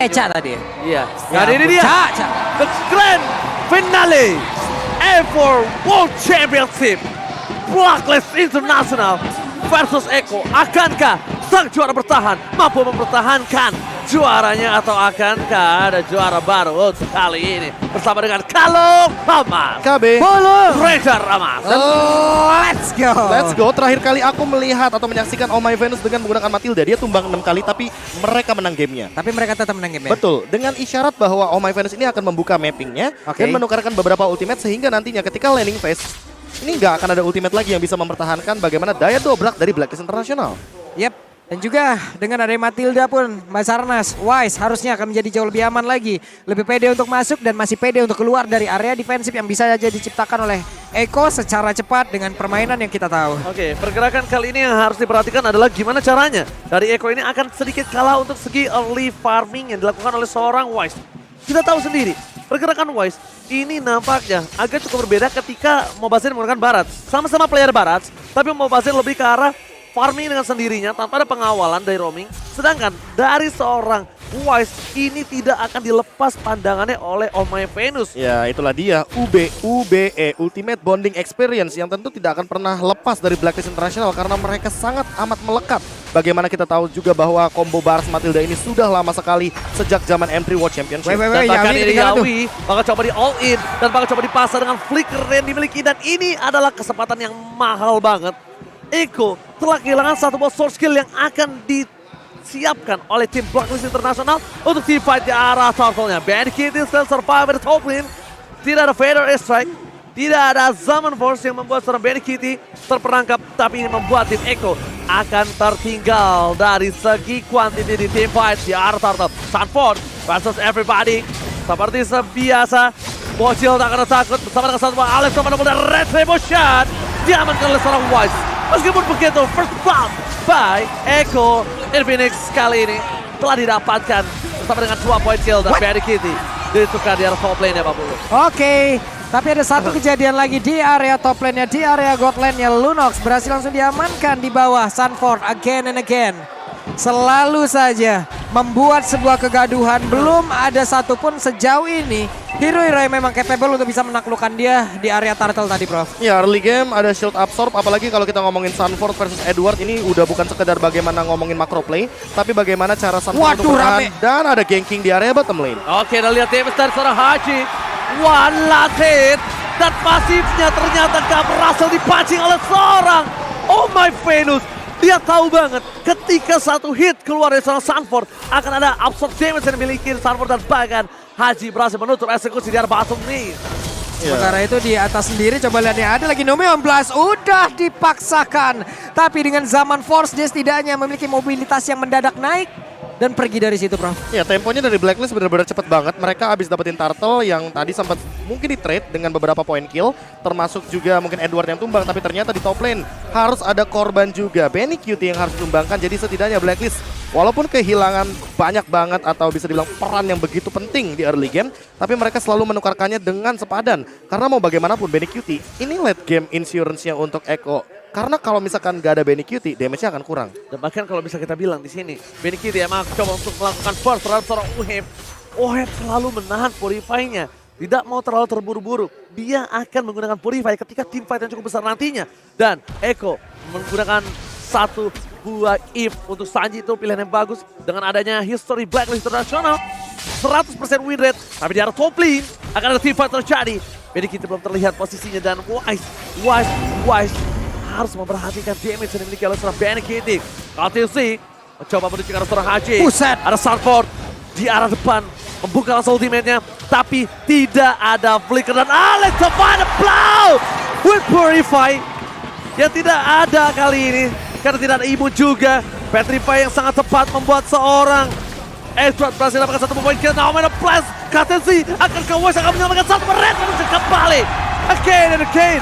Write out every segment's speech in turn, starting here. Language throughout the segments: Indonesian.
Eca tadi. Iya. Ya, Dan ini dia. Ca. The Grand Finale Ever World Championship. Blacklist International versus Eko. Akankah sang juara bertahan mampu mempertahankan juaranya atau akankah ada juara baru untuk kali ini bersama dengan Kalong Ramas, KB, Raider Ramas. Dan Let's go. let's go. Terakhir kali aku melihat atau menyaksikan Oh My Venus dengan menggunakan Matilda, dia tumbang 6 kali tapi mereka menang gamenya. Tapi mereka tetap menang game. Betul, dengan isyarat bahwa Oh My Venus ini akan membuka mappingnya dan menukarkan beberapa ultimate sehingga nantinya ketika landing phase ini nggak akan ada ultimate lagi yang bisa mempertahankan bagaimana daya dobrak dari Blacklist International. Yep. Dan juga dengan adanya Matilda pun, Basarnas, Wise harusnya akan menjadi jauh lebih aman lagi. Lebih pede untuk masuk dan masih pede untuk keluar dari area defensif yang bisa saja diciptakan oleh Eko secara cepat dengan permainan yang kita tahu. Oke, pergerakan kali ini yang harus diperhatikan adalah gimana caranya. Dari Eko ini akan sedikit kalah untuk segi early farming yang dilakukan oleh seorang Wise. Kita tahu sendiri, pergerakan Wise ini nampaknya agak cukup berbeda ketika Mobazir menggunakan Barat. Sama-sama player Barat, tapi Mobazir lebih ke arah farming dengan sendirinya tanpa ada pengawalan dari roaming. Sedangkan dari seorang Wise ini tidak akan dilepas pandangannya oleh Oh My Venus. Ya itulah dia UBE Ultimate Bonding Experience yang tentu tidak akan pernah lepas dari Blacklist International karena mereka sangat amat melekat. Bagaimana kita tahu juga bahwa combo Baras Matilda ini sudah lama sekali sejak zaman M3 World Championship. Dan bahkan ini Yawi bakal coba di all in dan bakal coba dipasar dengan flicker yang dimiliki. Dan ini adalah kesempatan yang mahal banget. Eko telah kehilangan satu buah source skill yang akan disiapkan oleh tim Blacklist International untuk team fight di arah turtle-nya. Band Kitty still survive di top lane. Tidak ada Vader Airstrike, tidak ada Zaman Force yang membuat seorang Band Kitty terperangkap. Tapi ini membuat tim Eko akan tertinggal dari segi quantity di team fight di arah turtle. Sanford versus everybody. Seperti sebiasa, Bocil tak akan takut bersama dengan satu buah Alex sama dan Red Rainbow Shot diamankan oleh seorang Wise. Meskipun begitu, first blood by Eko Infinix kali ini telah didapatkan bersama dengan 2 point kill dan Bad Kitty ditukar di area top lane ya Pak Bulu. Oke, tapi ada satu kejadian lagi di area top lane-nya, di area god lane-nya. Lunox berhasil langsung diamankan di bawah. Sanford again and again selalu saja membuat sebuah kegaduhan. Belum ada satupun sejauh ini hero-hero yang memang capable untuk bisa menaklukkan dia di area turtle tadi, Prof. Ya, early game ada shield absorb, apalagi kalau kita ngomongin Sanford versus Edward ini udah bukan sekedar bagaimana ngomongin macro play, tapi bagaimana cara Sanford untuk bertahan dan ada ganking di area bottom lane. Oke, kita lihat damage dari seorang Haji. One last hit dan pasifnya ternyata gak berhasil dipancing oleh seorang Oh My Venus. Dia tahu banget ketika satu hit keluar dari seorang Sanford akan ada absorb damage yang dimiliki Sanford dan bahkan Haji berhasil menutup eksekusi di arah bottom lane. Sementara itu di atas sendiri coba lihat nih, ada lagi Nome 11 udah dipaksakan. Tapi dengan Zaman Force dia setidaknya memiliki mobilitas yang mendadak naik dan pergi dari situ, Prof. Ya, temponya dari Blacklist benar-benar cepet banget. Mereka habis dapetin Turtle yang tadi sempat mungkin di trade dengan beberapa point kill, termasuk juga mungkin Edward yang tumbang, tapi ternyata di top lane harus ada korban juga. Benny Cutie yang harus ditumbangkan, jadi setidaknya Blacklist walaupun kehilangan banyak banget atau bisa dibilang peran yang begitu penting di early game, tapi mereka selalu menukarkannya dengan sepadan. Karena mau bagaimanapun Benny Cutie ini late game insurance-nya untuk Eko. Karena kalau misalkan gak ada Benny Cutie, damage-nya akan kurang. Dan bahkan kalau bisa kita bilang di sini, Benny Cutie emang coba untuk melakukan burst terhadap seorang Uheb. Uheb selalu menahan Purify-nya. Tidak mau terlalu terburu-buru. Dia akan menggunakan Purify ketika team fight yang cukup besar nantinya. Dan Eko menggunakan satu buah if untuk Sanji, itu pilihan yang bagus. Dengan adanya history Blacklist International, 100% win rate. Tapi di arah top lane akan ada team fight terjadi. Benny Cutie belum terlihat posisinya dan Wise harus memperhatikan damage yang dimiliki oleh seorang Benny Kitty. KTC mencoba menuju ke arah seorang Haji. Buset. Ada Sanford di arah depan membuka langsung ultimate-nya, tapi tidak ada flicker dan Alex Savannah blow with Purify yang tidak ada kali ini karena tidak ada imun juga. Petrify yang sangat tepat membuat seorang Edward berhasil mendapatkan satu poin kill. Now main plus KTC akan ke West akan menyelamatkan satu red kembali again and again.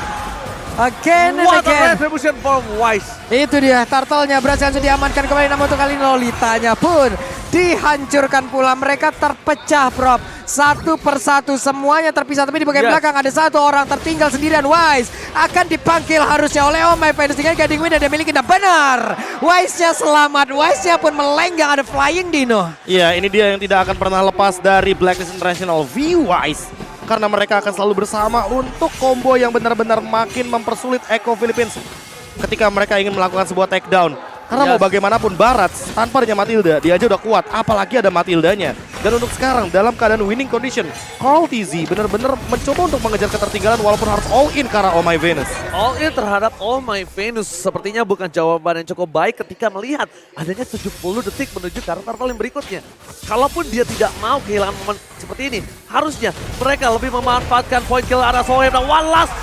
Again and What again. a retribution from Wise. Itu dia, turtle-nya berhasil diamankan kembali, namun untuk kali ini Lolitanya pun dihancurkan pula. Mereka terpecah, Prof. Satu persatu semuanya terpisah. Tapi di bagian belakang ada satu orang tertinggal sendirian. Wise akan dipanggil harusnya oleh Oh My Venus dengan guiding win dan dia miliki. Nah benar, Wise-nya selamat. Wise-nya pun melenggang, ada flying Dino. Iya, ini dia yang tidak akan pernah lepas dari Blacklist International V-Wise. Karena mereka akan selalu bersama untuk combo yang benar-benar makin mempersulit Echo Philippines ketika mereka ingin melakukan sebuah takedown. Karena mau bagaimanapun Barat tanpa adanya Matilda, dia aja udah kuat, apalagi ada Matildanya. Dan untuk sekarang dalam keadaan winning condition, Carl TZ benar-benar mencoba untuk mengejar ketertinggalan walaupun harus all in karena Oh My Venus. All in terhadap Oh My Venus sepertinya bukan jawaban yang cukup baik ketika melihat adanya 70 detik menuju ke arah turtle yang berikutnya. Kalaupun dia tidak mau kehilangan momen seperti ini, harusnya mereka lebih memanfaatkan point kill arah Soheb dan one last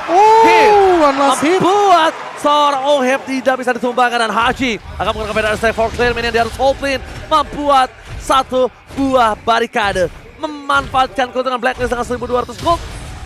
hit. Membuat seorang Oheb tidak bisa ditumbangkan dan Haji akan menggunakan beda strike for clear man yang di atas whole plane, membuat satu buah barikade, memanfaatkan keuntungan Blacklist dengan 1200 gold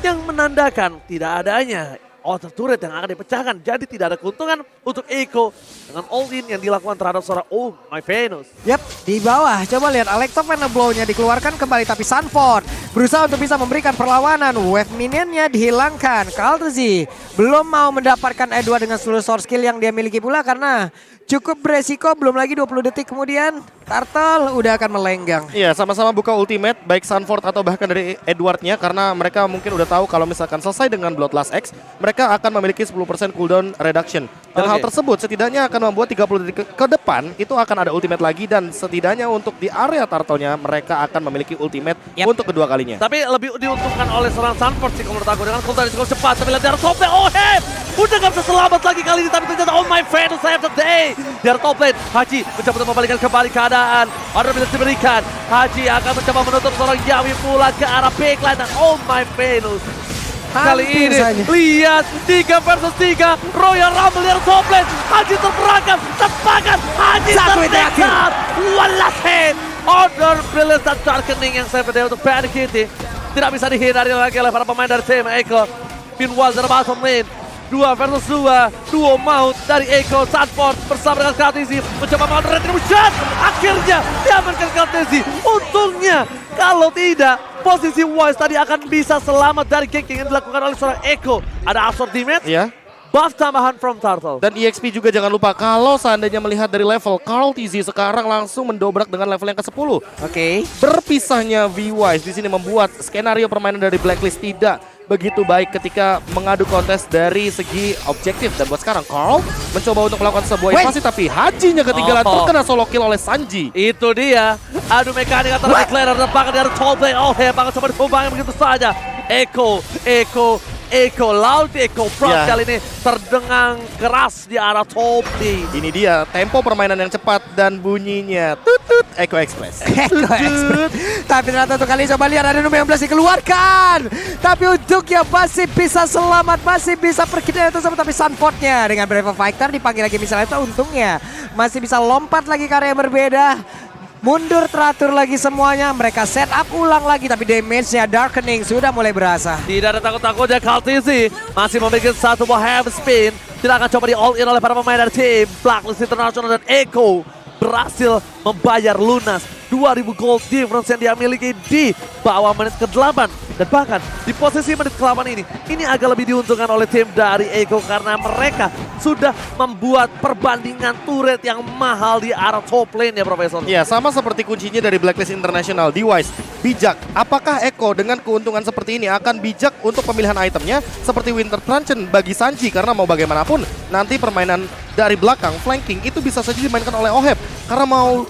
yang menandakan tidak adanya outer turret yang akan dipecahkan. Jadi tidak ada keuntungan untuk Echo dengan all-in yang dilakukan terhadap seorang Oh My Venus. Yap, di bawah. Coba lihat Alexa Final Blow-nya dikeluarkan kembali. Tapi Sanford berusaha untuk bisa memberikan perlawanan. Wave minion-nya dihilangkan. Kaltzy belum mau mendapatkan Edward dengan seluruh source skill yang dia miliki pula. Karena cukup beresiko, belum lagi 20 detik kemudian Turtle udah akan melenggang. Iya, sama-sama buka ultimate, baik Sanford atau bahkan dari Edwardnya, karena mereka mungkin udah tahu kalau misalkan selesai dengan Bloodlust X, mereka akan memiliki 10% cooldown reduction. Dan hal tersebut setidaknya akan membuat 30 detik ke depan itu akan ada ultimate lagi, dan setidaknya untuk di area Turtle-nya mereka akan memiliki ultimate untuk kedua kalinya. Tapi lebih diuntungkan oleh seorang Sanford sih kalau menurut aku dengan cooldown yang cukup cepat. Tapi lihat dari top lane, Oheb udah gak bisa selamat lagi kali ini, tapi ternyata Oh My Venus save the day. Dari top lane, Haji mencoba untuk membalikan kembali keadaan. Order bisa diberikan, Haji akan mencoba menutup seorang Yawi pula ke arah backline dan Oh My Venus. Kali ini lihat 3 versus 3 Royal Rumble dari top lane. Haji terperangkap, tepakan, Haji terdekat. One last hit. Order Brilliance dan Darkening yang save the day untuk Panic Kitty. Tidak bisa dihindari lagi oleh para pemain dari tim Echo. Meanwhile dari bottom lane, 2 versus 2, duo maut dari Echo. Sanford bersama dengan Kaltzy mencoba melakukan retribution. Akhirnya diamankan Kaltzy. Untungnya kalau tidak, posisi Wise tadi akan bisa selamat dari ganking yang dilakukan oleh seorang Echo. Ada absorb damage, buff tambahan from Turtle. Dan EXP juga jangan lupa, kalau seandainya melihat dari level, Carl TZ sekarang langsung mendobrak dengan level yang ke-10. Berpisahnya V-Wise di sini membuat skenario permainan dari Blacklist tidak begitu baik ketika mengadu kontes dari segi objektif. Dan buat sekarang Carl mencoba untuk melakukan sebuah invasi, tapi Hajinya ketinggalan, terkena solo kill oleh Sanji. Itu dia, adu mekanik antara Declarer dan bahkan dari top lane. Oheb akan coba ditumbangi begitu saja. Echo, laut Echo Prof kali ini terdengang keras di arah top lane. Ini dia tempo permainan yang cepat dan bunyinya tutut Echo Express. Tapi ternyata untuk kali coba lihat ada nomor 11 dikeluarkan. Tapi untuk yang masih bisa selamat, masih bisa pergi dari itu sama. Tapi Sanfordnya dengan Brave Fighter dipanggil lagi misalnya itu, untungnya masih bisa lompat lagi ke area yang berbeda. Mundur teratur lagi semuanya, mereka set up ulang lagi, tapi damage-nya Darkening sudah mulai berasa. Tidak ada takut-takutnya, Kaltzy masih memiliki satu buah heavy spin. Tidak akan coba di all in oleh para pemain dari tim Blacklist International, dan Echo berhasil membayar lunas 2000 gold difference yang dia miliki di bawah menit ke-8. Dan bahkan di posisi menit ke-8 ini agak lebih diuntungkan oleh tim dari Echo karena mereka sudah membuat perbandingan turret yang mahal di arah top lane ya Profesor. Ya, sama seperti kuncinya dari Blacklist International, D-Wise bijak. Apakah Echo dengan keuntungan seperti ini akan bijak untuk pemilihan itemnya seperti Winter Truncheon bagi Sanji, karena mau bagaimanapun nanti permainan dari belakang flanking itu bisa saja dimainkan oleh Oheb, karena mau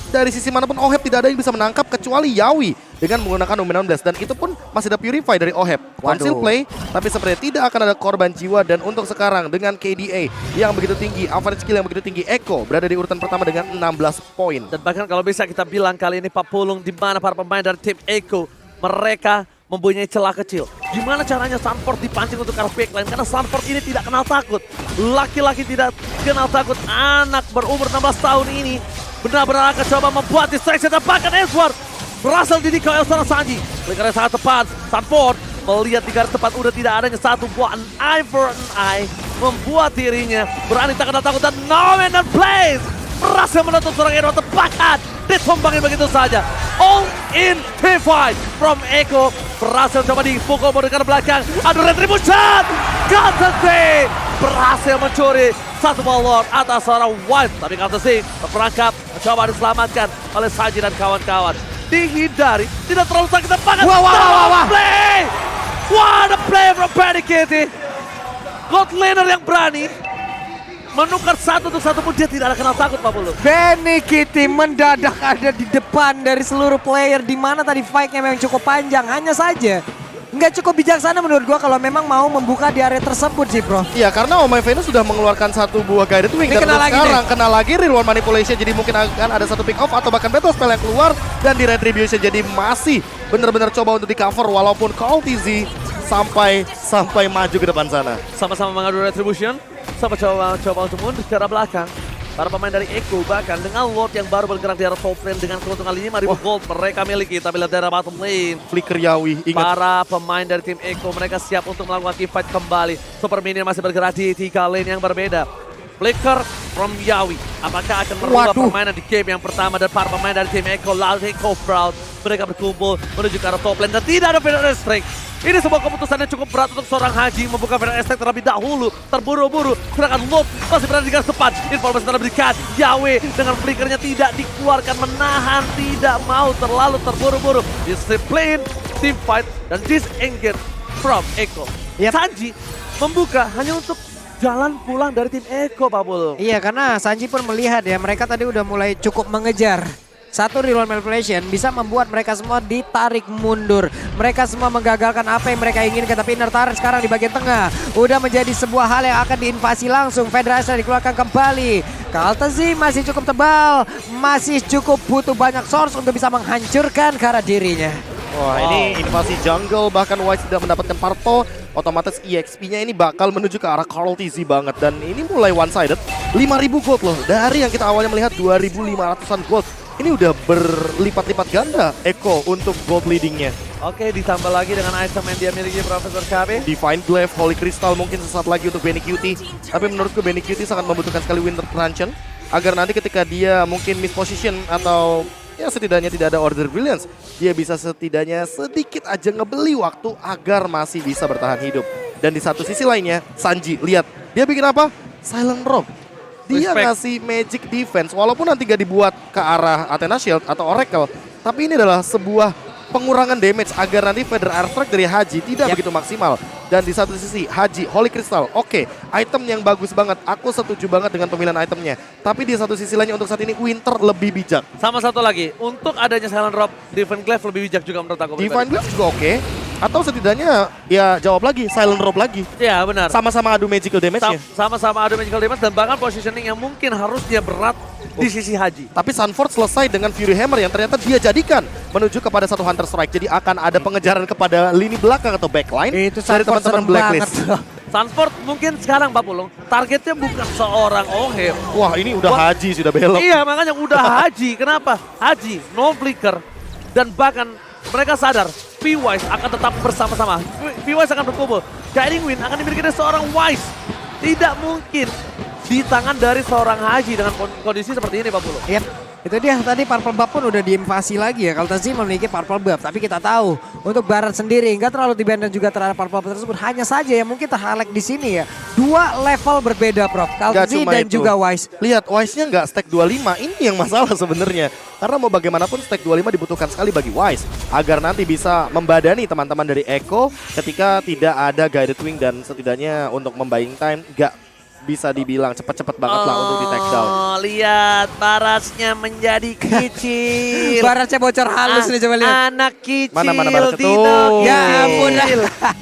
dari sisi manapun Oheb tidak ada yang bisa menangkap kecuali Yawi dengan menggunakan Luminon Blast, dan itu pun masih ada Purify dari Oheb. Conceal play, tapi sepertinya tidak akan ada korban jiwa. Dan untuk sekarang dengan KDA yang begitu tinggi, average skill yang begitu tinggi, Echo berada di urutan pertama dengan 16 poin. Dan bahkan kalau bisa kita bilang kali ini papulung di mana para pemain dari tim Echo mereka mempunyai celah kecil. Gimana caranya Sanford dipancing untuk arah backline, karena Sanford ini tidak kenal takut. Laki-laki tidak kenal takut. Anak berumur 16 tahun ini benar-benar akan coba membuat distraction, dan bahkan Edward berhasil didikau oleh seorang Sanji. Kliknya sangat tepat, Sanford melihat di garis tepat udah tidak adanya satu buah an eye for an eye, membuat dirinya berani tak kenal takut, dan no man and plays berhasil menutup seorang Edward, bahkan ditumbangin begitu saja. All in T5 from Eko, berhasil coba dipukul dari belakang. Aduh, retribution! Courtesy berhasil mencuri satu ball Lord atas seorang White, tapi Courtesy terperangkap, coba diselamatkan oleh Sanji dan kawan-kawan. Dihindari, tidak terlalu sakit banget. Wah. Play! What a play from Benny Kitty. God laner yang berani menukar satu untuk satu pun dia tidak ada kenal takut, Pak Bulu. Benny Kitty mendadak ada di depan dari seluruh player, di mana tadi fight-nya memang cukup panjang. Hanya saja nggak cukup bijaksana menurut gua kalau memang mau membuka di area tersebut sih, bro. Iya, karena Omai Venus sudah mengeluarkan satu buah guided wing. Ini Dan kena untuk lagi sekarang kena lagi real one manipulation. Jadi mungkin akan ada satu pick off atau bahkan battle spell yang keluar. Dan di retribution jadi masih benar-benar coba untuk di cover. Walaupun Call TZ sampai maju ke depan sana. Sama-sama mengadu retribution, sama coba untuk mundur ke arah belakang. Para pemain dari Eko bahkan dengan Lord yang baru bergerak di arah top lane dengan keuntungan 5.000 gold mereka miliki. Tapi lihat dari bottom lane, Flicker Yawi, ingat. para pemain dari tim Eko mereka siap untuk melakukan fight kembali. Super Minion masih bergerak di 3 lane yang berbeda. Flicker from Yawi, apakah akan merubah permainan di game yang pertama, dan para pemain dari tim Eko lalu Eko Proud mereka berkumpul menuju ke arah top lane dan tidak ada Final Strike. Ini sebuah keputusan yang cukup berat untuk seorang Haji membuka Final Strike terlebih dahulu, terburu-buru, sedangkan Lot masih berada di garis depan. Informasi telah diberikan, Yawe dengan flickernya tidak dikeluarkan, menahan, tidak mau terlalu terburu-buru. Disiplin, team fight, dan disengage from Eko. Sanji membuka hanya untuk jalan pulang dari tim Eko, Pak Bul. Iya, karena Sanji pun melihat ya, mereka tadi udah mulai cukup mengejar. Satu real manipulation bisa membuat mereka semua ditarik mundur. Mereka semua menggagalkan apa yang mereka inginkan. Tapi Inner Turret sekarang di bagian tengah udah menjadi sebuah hal yang akan diinvasi langsung. Federasi dikeluarkan kembali. Courtesy masih cukup tebal, masih cukup butuh banyak source untuk bisa menghancurkan ke arah dirinya. Wah, ini invasi jungle, bahkan Wise tidak mendapatkan purple, otomatis EXP-nya ini bakal menuju ke arah Carl TZ banget. Dan ini mulai one-sided, 5.000 gold loh. Dari yang kita awalnya melihat 2.500-an gold, ini udah berlipat-lipat ganda Eko untuk gold leadingnya. Oke, ditambah lagi dengan item yang dia miliki Profesor KB. Divine Glaive, Holy Crystal mungkin sesaat lagi untuk Benny Cutie. Tapi menurutku Benny Cutie sangat membutuhkan sekali Winter Truncheon, agar nanti ketika dia mungkin misposition atau ya setidaknya tidak ada Order Brilliance, dia bisa setidaknya sedikit aja ngebeli waktu agar masih bisa bertahan hidup. Dan di satu sisi lainnya, Sanji, lihat, dia bikin apa? Silent Rock. Dia ngasih magic defense, walaupun nanti gak dibuat ke arah Athena Shield atau Oracle, tapi ini adalah sebuah pengurangan damage agar nanti Feather Airstrike dari Haji tidak begitu maksimal. Dan di satu sisi Haji, Holy Crystal, oke, item yang bagus banget, aku setuju banget dengan pemilihan itemnya. Tapi di satu sisi lainnya untuk saat ini Winter lebih bijak. Sama satu lagi, untuk adanya Silent Drop, Divine Glaive lebih bijak juga menurut aku. Divine Glaive juga oke. Atau setidaknya ya jawab lagi, Silent Drop lagi. Ya benar. Sama-sama adu magical damage-nya. Sama-sama adu magical damage dan bahkan positioning yang mungkin harusnya berat di sisi Haji. Tapi Sunford selesai dengan Fury Hammer yang ternyata dia jadikan menuju kepada satu Hunter Strike. Jadi akan ada pengejaran kepada lini belakang atau backline Itu dari teman-teman Blacklist. Sunford mungkin sekarang Pak Pulung, targetnya bukan seorang Ohem. Wah, ini udah Haji sudah belok. Iya, makanya udah Haji. Kenapa? Haji, no flicker, dan bahkan mereka sadar P-Wise akan tetap bersama-sama. P-Wise akan berkumpul. Guiding Wind akan dimiliki dari seorang Wise. Tidak mungkin di tangan dari seorang Haji dengan kondisi seperti ini, Pak Pulung. Yap, itu dia tadi Purple Buff pun udah diinvasi lagi ya. Kalau Tazi memiliki Purple Buff, tapi kita tahu untuk Barat sendiri nggak terlalu dibanding juga terhadap Purple Buff tersebut. Hanya saja yang mungkin terhighlight di sini ya, 2 level berbeda, Prof. Tazi dan itu juga Wise. Lihat, Wise-nya nggak stack 25, ini yang masalah sebenarnya. Karena mau bagaimanapun stack 25 dibutuhkan sekali bagi Wise agar nanti bisa membadani teman-teman dari Eko ketika tidak ada Guided Wing, dan setidaknya untuk membuying time nggak bisa dibilang cepet-cepet banget lah untuk di take down. Lihat, Barasnya menjadi kecil. Barasnya bocor halus nih, coba lihat. Anak kecil. Mana Barasnya Dino tuh? Ya ampun.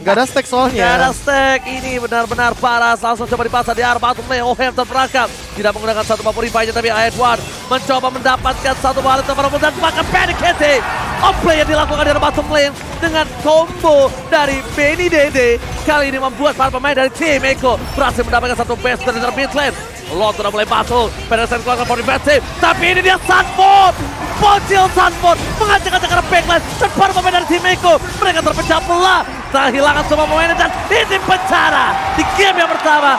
Nggak ada stack soalnya. Gak ada stack, ini benar-benar Baras langsung coba dipasang di arah bottom lane. Ohem terperangkap, tidak menggunakan satu papur revenge, tapi Edward mencoba mendapatkan satu balik terperangkap dan bahkan Panic Kitty. Offplay yang dilakukan di arah bottom lane dengan combo dari Benny Dede. Kali ini membuat para pemain dari tim Eko berhasil mendapatkan satu base dari mid lane. Lot sudah mulai battle, Pedersen keluarkan for defensive, tapi ini dia Sunford. Bocil Sunford mengacak-acak ke backline dan para pemain dari tim Eko mereka terpecah belah, kehilangan semua pemainnya dan ini penjara di game yang pertama.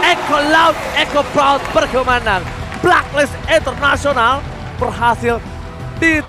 Eko Loud, Eko Proud berkemenang Blacklist International berhasil di